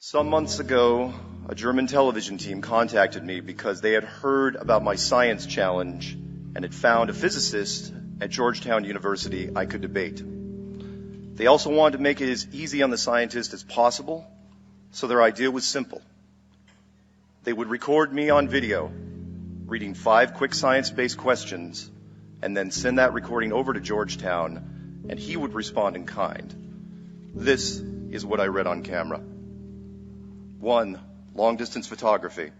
Some months ago, a German television team contacted me because they had heard about my science challenge and had found a physicist at Georgetown University I could debate. They also wanted to make it as easy on the scientist as possible, so their idea was simple. They would record me on video, reading 5 quick science-based questions, and then send that recording over to Georgetown, and he would respond in kind. This is what I read on camera. 1. Long-distance photography.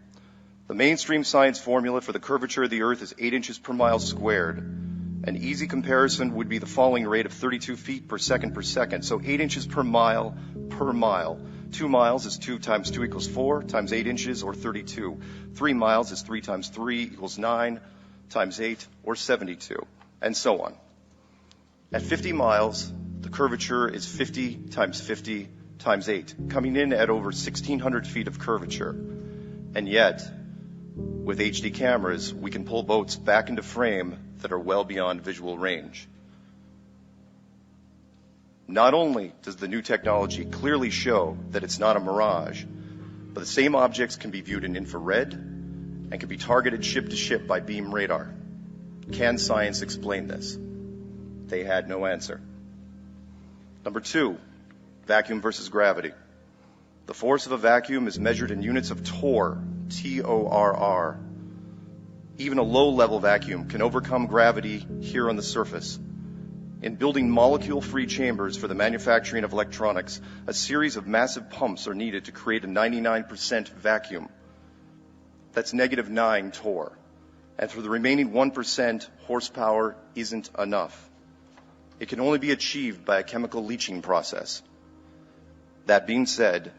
The mainstream science formula for the curvature of the Earth is 8 inches per mile squared. An easy comparison would be the falling rate of 32 feet per second, so 8 inches per mile per mile. 2 miles is 2 times 2 equals 4 times 8 inches, or 32. 3 miles is 3 times 3 equals 9 times 8, or 72, and so on. At 50 miles, the curvature is 50 times 50 times 8, coming in at over 1,600 feet of curvature. And yet, with HD cameras, we can pull boats back into frame that are well beyond visual range. Not only does the new technology clearly show that it's not a mirage, but the same objects can be viewed in infrared and can be targeted ship to ship by beam radar. Can science explain this? They had no answer. Number 2, vacuum versus gravity. The force of a vacuum is measured in units of torr, T-O-R-R. Even a low-level vacuum can overcome gravity here on the surface. In building molecule-free chambers for the manufacturing of electronics, a series of massive pumps are needed to create a 99% vacuum. That's -9 torr. And for the remaining 1%, horsepower isn't enough. It can only be achieved by a chemical leaching process. That being said,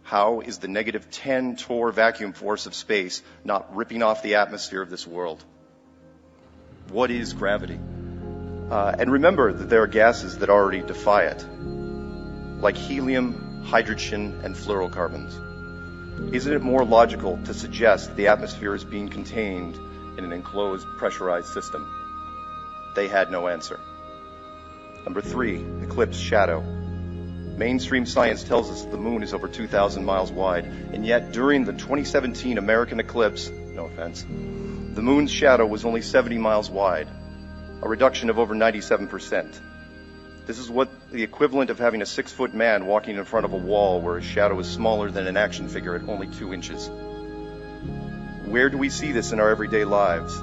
how is the -10 torr vacuum force of space not ripping off the atmosphere of this world? What is gravity? And remember that there are gases that already defy it, like helium, hydrogen, and fluorocarbons. Isn't it more logical to suggest that the atmosphere is being contained in an enclosed, pressurized system? They had no answer. Number 3, eclipse shadow. Mainstream science tells us the moon is over 2,000 miles wide, and yet during the 2017 American eclipse, no offense, the moon's shadow was only 70 miles wide, a reduction of over 97%. This is what the equivalent of having a 6-foot man walking in front of a wall where his shadow is smaller than an action figure at only 2 inches. Where do we see this in our everyday lives?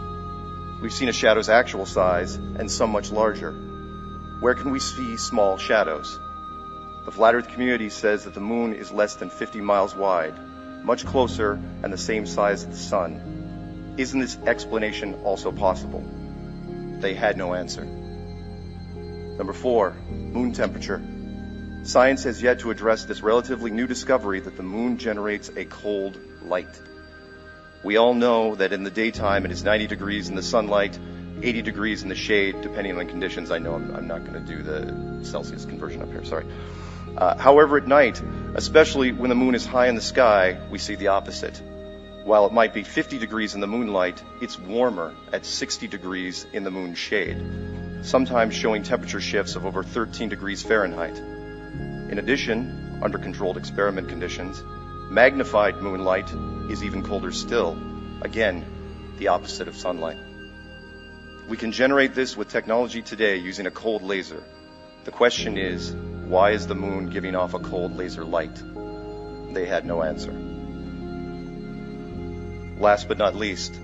We've seen a shadow's actual size and some much larger. Where can we see small shadows? The Flat Earth community says that the moon is less than 50 miles wide, much closer and the same size as the sun. Isn't this explanation also possible? They had no answer. Number 4, moon temperature. Science has yet to address this relatively new discovery that the moon generates a cold light. We all know that in the daytime it is 90 degrees in the sunlight, 80 degrees in the shade, depending on conditions. I know I'm not going to do the Celsius conversion up here, sorry. However, at night, especially when the moon is high in the sky, we see the opposite. While it might be 50 degrees in the moonlight, it's warmer at 60 degrees in the moon's shade, sometimes showing temperature shifts of over 13 degrees Fahrenheit. In addition, under controlled experiment conditions, magnified moonlight is even colder still, again, the opposite of sunlight. We can generate this with technology today using a cold laser. The question is, why is the moon giving off a cold laser light? They had no answer. Last but not least,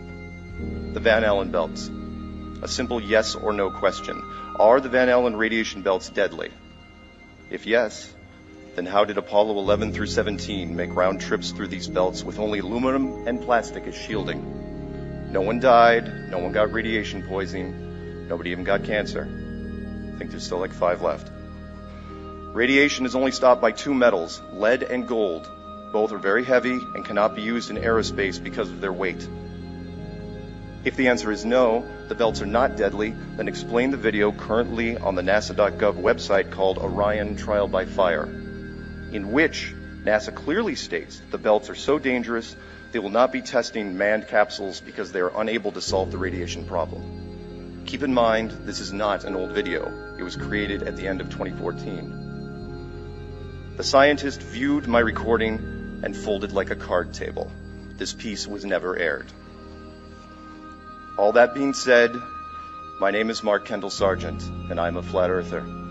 the Van Allen belts. A simple yes or no question. Are the Van Allen radiation belts deadly? If yes, then how did Apollo 11 through 17 make round trips through these belts with only aluminum and plastic as shielding? No one died, no one got radiation poisoning, nobody even got cancer. I think there's still like 5 left. Radiation is only stopped by 2 metals, lead and gold. Both are very heavy and cannot be used in aerospace because of their weight. If the answer is no, the belts are not deadly, then explain the video currently on the NASA.gov website called Orion Trial by Fire, in which NASA clearly states the belts are so dangerous they will not be testing manned capsules because they are unable to solve the radiation problem. Keep in mind, this is not an old video. It was created at the end of 2014. The scientist viewed my recording and folded like a card table. This piece was never aired. All that being said, my name is Mark Kendall Sargent, and I'm a flat earther.